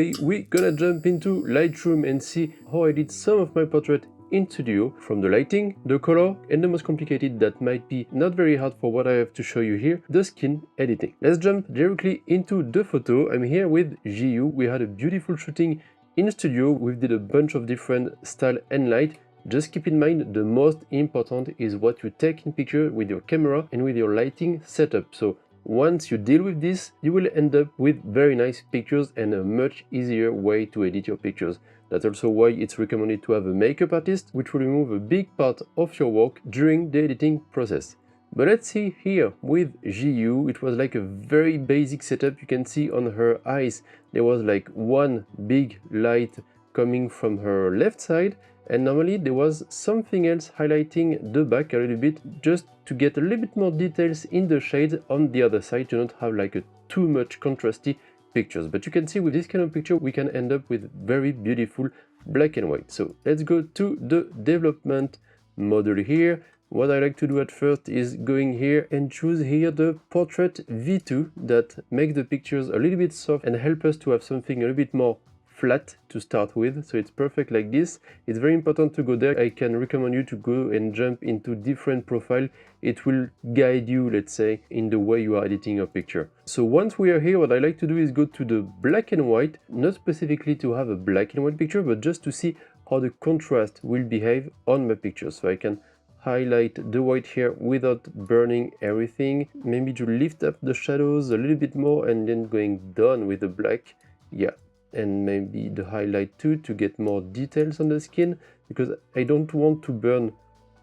We're gonna jump into Lightroom and see how I did some of my portrait in studio, from the lighting, the color, and the most complicated that might be not very hard for what I have to show you here, the skin editing. Let's jump directly into the photo. I'm here with GIII. We had a beautiful shooting in studio. We did a bunch of different style and light. Just keep in mind, the most important is what you take in picture with your camera and with your lighting setup. So once you deal with this, you will end up with very nice pictures and a much easier way to edit your pictures. That's also why it's recommended to have a makeup artist, which will remove a big part of your work during the editing process. But let's see here with GIII, it was like a very basic setup. You can see on her eyes, there was like one big light coming from her left side, and normally there was something else highlighting the back a little bit, just to get a little bit more details in the shades on the other side, to not have like a too much contrasty pictures. But you can see with this kind of picture we can end up with very beautiful black and white. So let's go to the development model here. What I like to do at first is going here and choose here the Portrait V2 that make the pictures a little bit soft and help us to have something a little bit more flat to start with. So it's perfect like this. It's very important to go there. I can recommend you to go and jump into different profile. It will guide you, let's say, in the way you are editing your picture. So once we are here, what I like to do is go to the black and white, not specifically to have a black and white picture, but just to see how the contrast will behave on my picture. So I can highlight the white here without burning everything, maybe to lift up the shadows a little bit more, and then going down with the black. Yeah, and maybe the highlight too, to get more details on the skin, because I don't want to burn.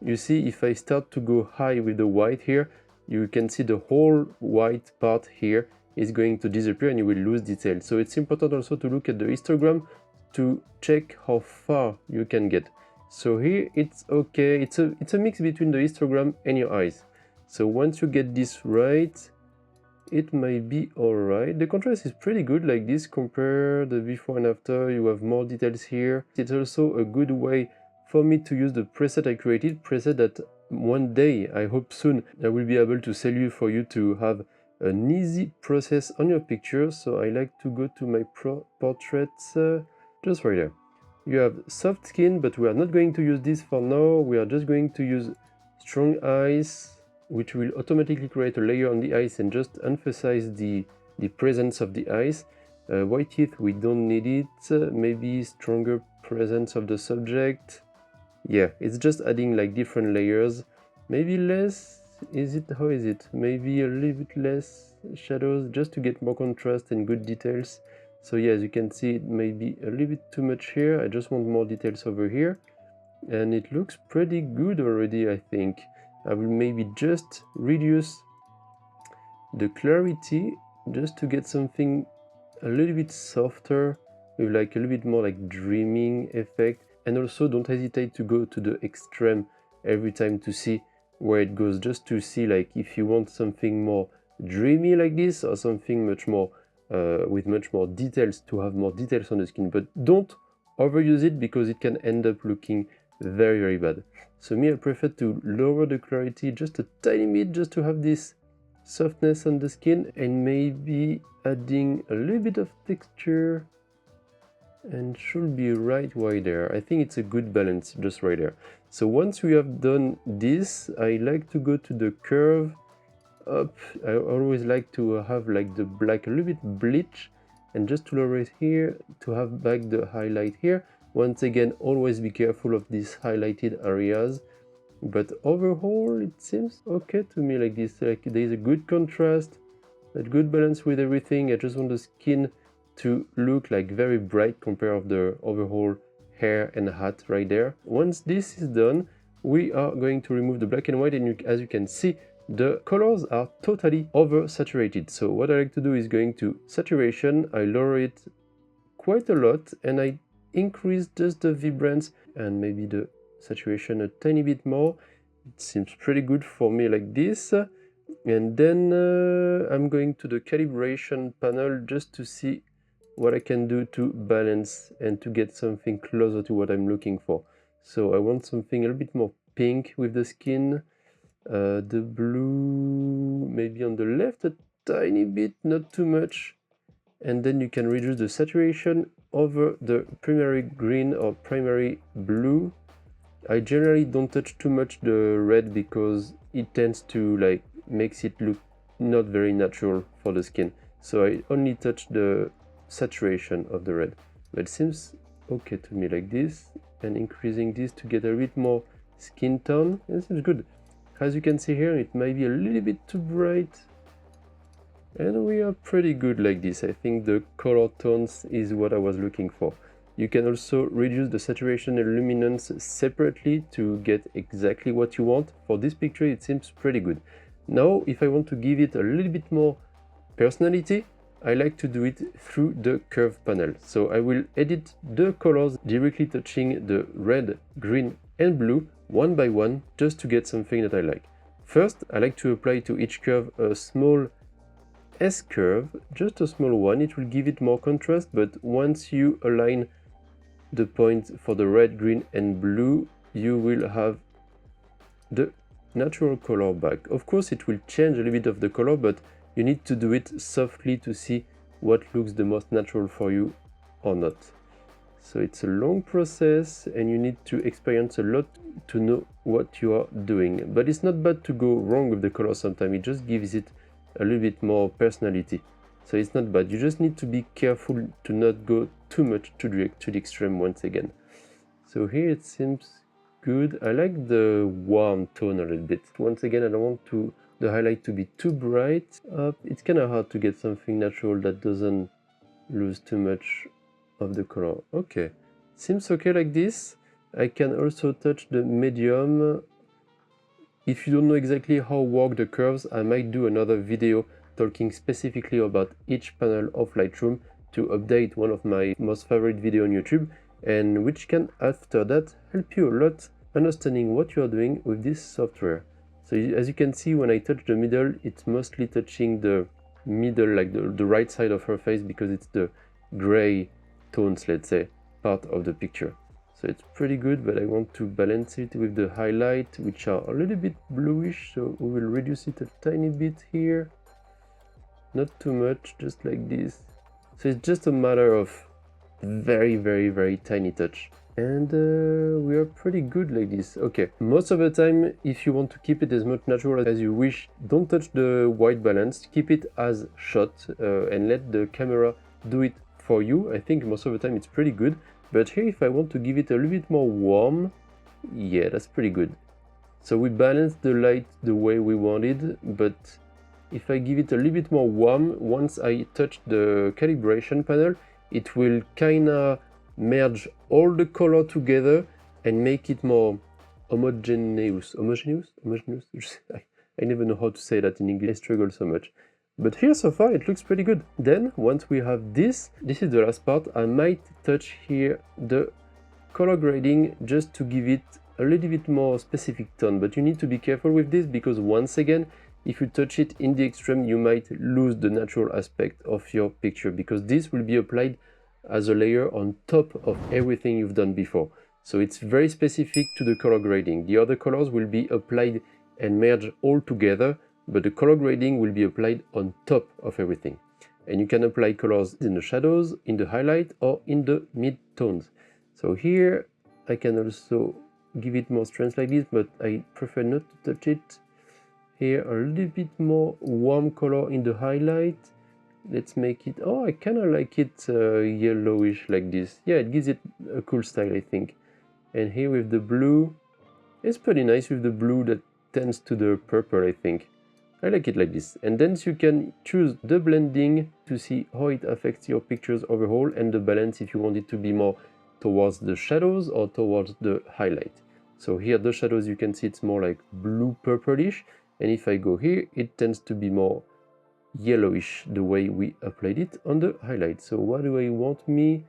You see, if I start to go high with the white here, you can see the whole white part here is going to disappear and you will lose detail. So it's important also to look at the histogram to check how far you can get. So here it's okay, it's a mix between the histogram and your eyes. So once you get this right, it might be alright. The contrast is pretty good like this. Compare the before and after, you have more details here. It's also a good way for me to use the preset I created, preset that one day, I hope soon, I will be able to sell you for you to have an easy process on your pictures. So I like to go to my portraits, just right there. You have soft skin, but we are not going to use this for now. We are just going to use strong eyes, which will automatically create a layer on the eyes and just emphasize the presence of the eyes. White teeth, we don't need it. Maybe stronger presence of the subject. Yeah, it's just adding like different layers. Maybe less, is it? How is it? Maybe a little bit less shadows, just to get more contrast and good details. So yeah, as you can see, it may be a little bit too much here. I just want more details over here. And it looks pretty good already, I think. I will maybe just reduce the clarity just to get something a little bit softer, with like a little bit more like dreaming effect. And also don't hesitate to go to the extreme every time to see where it goes, just to see like if you want something more dreamy like this, or something much more with much more details, to have more details on the skin. But don't overuse it, because it can end up looking very, very bad. So me, I prefer to lower the clarity just a tiny bit, just to have this softness on the skin, and maybe adding a little bit of texture, and should be right there. I think it's a good balance just right there. So once we have done this, I like to go to the curve up. I always like to have like the black a little bit bleach, and just to lower it here, to have back the highlight here. Once again, always be careful of these highlighted areas, but overall it seems okay to me like this. Like there's a good contrast, a good balance with everything. I just want the skin to look like very bright compared to the overall hair and hat right there. Once this is done, we are going to remove the black and white, and as you can see, the colors are totally oversaturated. So what I like to do is going to saturation, I lower it quite a lot, and I increase just the vibrance and maybe the saturation a tiny bit more. It seems pretty good for me like this. And then I'm going to the calibration panel just to see what I can do to balance and to get something closer to what I'm looking for. So I want something a little bit more pink with the skin. The blue maybe on the left a tiny bit, not too much. and then you can reduce the saturation over the primary green or primary blue. I generally don't touch too much the red because it tends to like makes it look not very natural for the skin. So I only touch the saturation of the red. But it seems okay to me like this, and increasing this to get a bit more skin tone. This is good. As you can see here, it might be a little bit too bright. And we are pretty good like this. I think the color tones is what I was looking for. You can also reduce the saturation and luminance separately to get exactly what you want. For this picture, it seems pretty good. Now, if I want to give it a little bit more personality, I like to do it through the curve panel. So I will edit the colors directly touching the red, green, and blue one by one, just to get something that I like. First, I like to apply to each curve a small S curve, just a small one. It will give it more contrast, but once you align the point for the red, green, and blue, you will have the natural color back. Of course, it will change a little bit of the color, but you need to do it softly to see what looks the most natural for you or not. So it's a long process and you need to experience a lot to know what you are doing. But it's not bad to go wrong with the color sometimes. It just gives it a little bit more personality. So it's not bad. You just need to be careful to not go too much to the extreme once again. So here it seems good. I like the warm tone a little bit. Once again, I don't want the highlight to be too bright. It's kind of hard to get something natural that doesn't lose too much of the color. Okay, seems okay like this. I can also touch the medium. If you don't know exactly how work the curves, I might do another video talking specifically about each panel of Lightroom to update one of my most favorite video on YouTube, and which can after that help you a lot understanding what you are doing with this software. So as you can see, when I touch the middle, it's mostly touching the middle, like the right side of her face, because it's the gray tones, let's say, part of the picture. So it's pretty good, but I want to balance it with the highlight, which are a little bit bluish, so we will reduce it a tiny bit here. Not too much, just like this. So it's just a matter of very, very, very tiny touch. And we are pretty good like this. Okay, most of the time, if you want to keep it as much natural as you wish, don't touch the white balance, keep it as shot and let the camera do it for you. I think most of the time it's pretty good. But here, if I want to give it a little bit more warm, yeah, that's pretty good. So we balance the light the way we wanted, but if I give it a little bit more warm, once I touch the calibration panel, it will kinda merge all the color together and make it more homogeneous. Homogeneous? I never know how to say that in English, I struggle so much. But here so far it looks pretty good. Then once we have this is the last part. I might touch here the color grading just to give it a little bit more specific tone, but you need to be careful with this because once again, if you touch it in the extreme, you might lose the natural aspect of your picture because this will be applied as a layer on top of everything you've done before. So it's very specific to the color grading. The other colors will be applied and merged all together, but the color grading will be applied on top of everything. And you can apply colors in the shadows, in the highlight, or in the mid-tones. So here I can also give it more strength like this, but I prefer not to touch it. Here a little bit more warm color in the highlight. Let's make it, oh, I kind of like it yellowish like this. Yeah, it gives it a cool style, I think. And here with the blue, it's pretty nice with the blue that tends to the purple, I think. I like it like this. And then you can choose the blending to see how it affects your pictures overall and the balance if you want it to be more towards the shadows or towards the highlight. So here the shadows, you can see it's more like blue purplish, and if I go here it tends to be more yellowish the way we applied it on the highlight. So what do I want me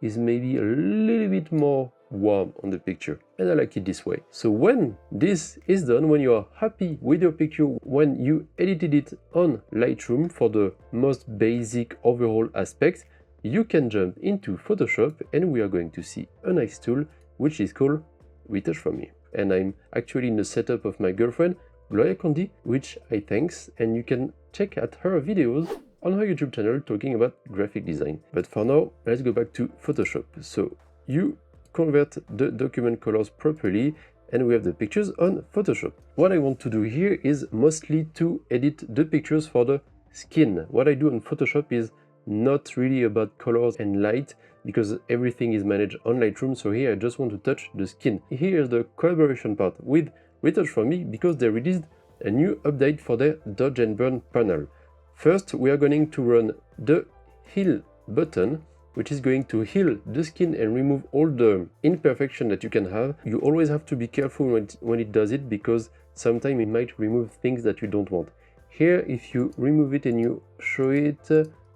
is maybe a little bit more warm on the picture, and I like it this way. So when this is done, when you are happy with your picture, when you edited it on Lightroom for the most basic overall aspects, you can jump into Photoshop and we are going to see a nice tool which is called Retouch for Me. And I'm actually in the setup of my girlfriend Gloria Condi, which I thanks, and you can check out her videos on our YouTube channel talking about graphic design. But for now, let's go back to Photoshop. So you convert the document colors properly, and we have the pictures on Photoshop. What I want to do here is mostly to edit the pictures for the skin. What I do on Photoshop is not really about colors and light, because everything is managed on Lightroom. So here I just want to touch the skin. Here's the collaboration part with Retouch For Me, because they released a new update for their dodge and burn panel. First, we are going to run the heal button, which is going to heal the skin and remove all the imperfection that you can have. You always have to be careful when it does it, because sometimes it might remove things that you don't want. Here, if you remove it and you show it,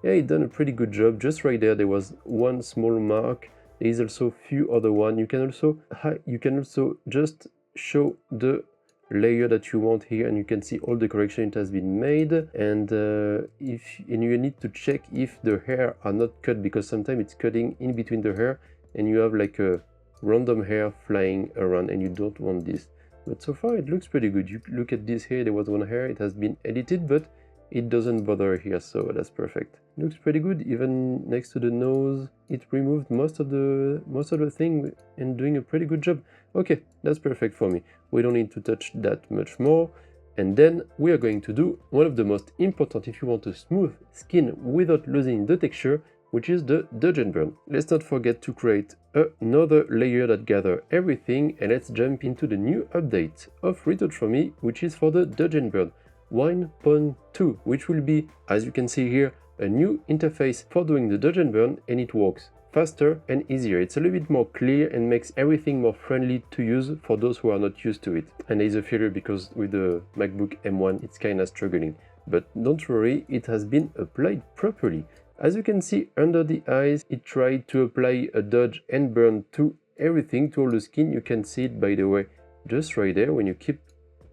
yeah, it done a pretty good job. Just right there was one small mark. There is also a few other one. You can also just show the layer that you want here, and you can see all the correction it has been made. And you need to check if the hair are not cut, because sometimes it's cutting in between the hair and you have like a random hair flying around, and you don't want this. But so far it looks pretty good. You look at this here, there was one hair, it has been edited, but it doesn't bother here, so that's perfect. Looks pretty good. Even next to the nose, it removed most of the thing and doing a pretty good job. Okay, that's perfect for me. We don't need to touch that much more. And then we are going to do one of the most important if you want a smooth skin without losing the texture, which is the dodge and burn. Let's not forget to create another layer that gather everything, and let's jump into the new update of Retouch For Me, which is for the dodge and burn 1.2, which will be, as you can see here, a new interface for doing the dodge and burn, and it works faster and easier. It's a little bit more clear and makes everything more friendly to use for those who are not used to it. And there is a failure because with the MacBook M1 it's kinda struggling. But don't worry, it has been applied properly. As you can see under the eyes, it tried to apply a dodge and burn to everything, to all the skin. You can see it, by the way, just right there. When you keep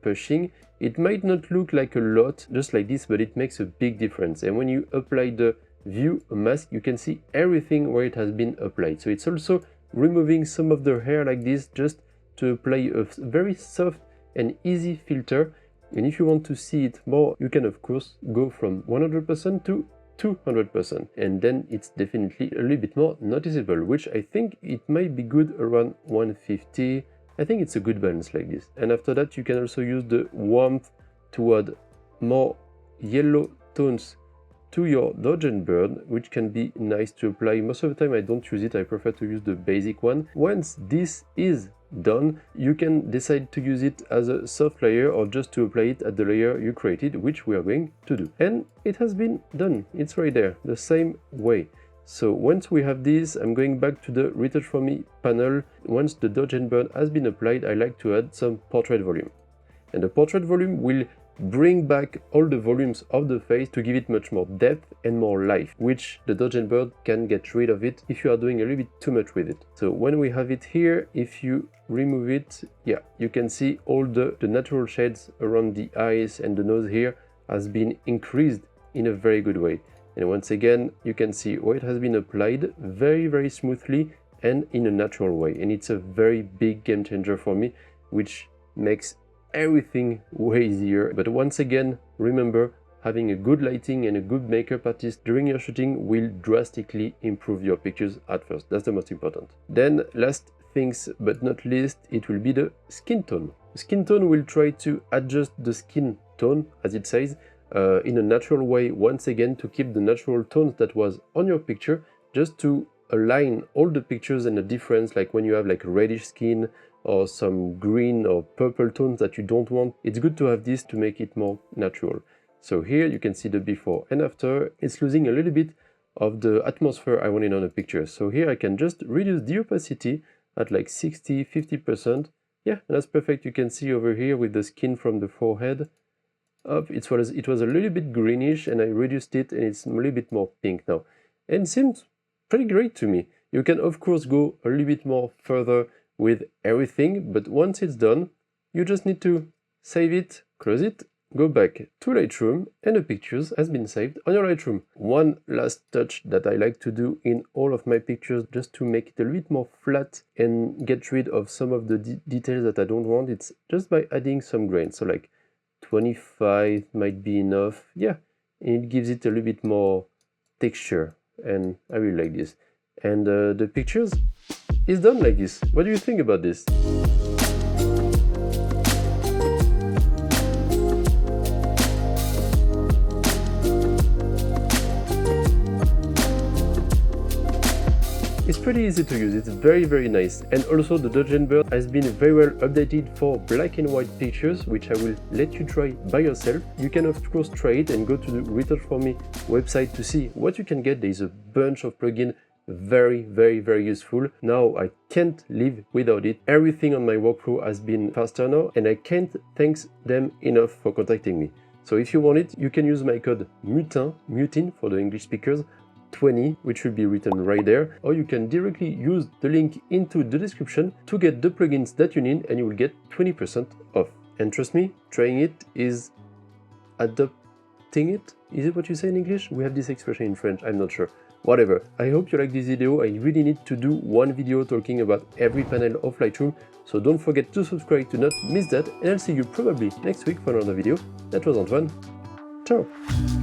pushing, it might not look like a lot, just like this, but it makes a big difference. And when you apply the view mask, you can see everything where it has been applied. So it's also removing some of the hair like this, just to apply a very soft and easy filter. And if you want to see it more, you can of course go from 100% to 200%, and then it's definitely a little bit more noticeable, which I think it might be good around 150. I think it's a good balance like this. And after that, you can also use the warmth to add more yellow tones to your dodge and burn, which can be nice to apply. Most of the time I don't use it, I prefer to use the basic one. Once this is done, you can decide to use it as a soft layer or just to apply it at the layer you created, which we are going to do. And it has been done. It's right there, the same way. So once we have this, I'm going back to the Retouch For Me panel. Once the dodge and burn has been applied, I like to add some portrait volume. And the portrait volume will bring back all the volumes of the face to give it much more depth and more life, which the dodge and burn can get rid of it if you are doing a little bit too much with it. So when we have it here, if you remove it, yeah, you can see all the natural shades around the eyes and the nose here has been increased in a very good way. And once again, you can see where it has been applied very, very smoothly and in a natural way. And it's a very big game changer for me, which makes everything way easier. But once again, remember, having a good lighting and a good makeup artist during your shooting will drastically improve your pictures at first. That's the most important. Then last things but not least, it will be the skin tone. Skin tone will try to adjust the skin tone, as it says, in a natural way, once again, to keep the natural tones that was on your picture, just to align all the pictures and the difference, like when you have like reddish skin or some green or purple tones that you don't want. It's good to have this to make it more natural. So here you can see the before and after. It's losing a little bit of the atmosphere I wanted on a picture. So here I can just reduce the opacity at like 60–50%. Yeah, that's perfect. You can see over here with the skin from the forehead up, it was a little bit greenish, and I reduced it and it's a little bit more pink now. And it seems pretty great to me. You can of course go a little bit more further with everything, but once it's done, you just need to save it, close it, go back to Lightroom, and the pictures has been saved on your Lightroom. One last touch that I like to do in all of my pictures, just to make it a little bit more flat and get rid of some of the details that I don't want, it's just by adding some grain. So like 25 might be enough. Yeah, and it gives it a little bit more texture, and I really like this. And the pictures is done like this. What do you think about this? It's pretty easy to use, it's very nice. And also the Dodge Bird has been very well updated for black and white pictures, which I will let you try by yourself. You can of course try it and go to the Research For Me website to see what you can get. There's a bunch of plugins, very useful. Now I can't live without it. Everything on my workflow has been faster now, and I can't thank them enough for contacting me. So if you want it, you can use my code MUTIN for the English speakers, 20, which will be written right there, or you can directly use the link into the description to get the plugins that you need, and you will get 20% off. And trust me, trying it is adopting it. Is it what you say in English? We have this expression in French, I'm not sure. Whatever. I hope you like this video. I really need to do one video talking about every panel of Lightroom, so don't forget to subscribe to not miss that, and I'll see you probably next week for another video. That was Antoine. Ciao!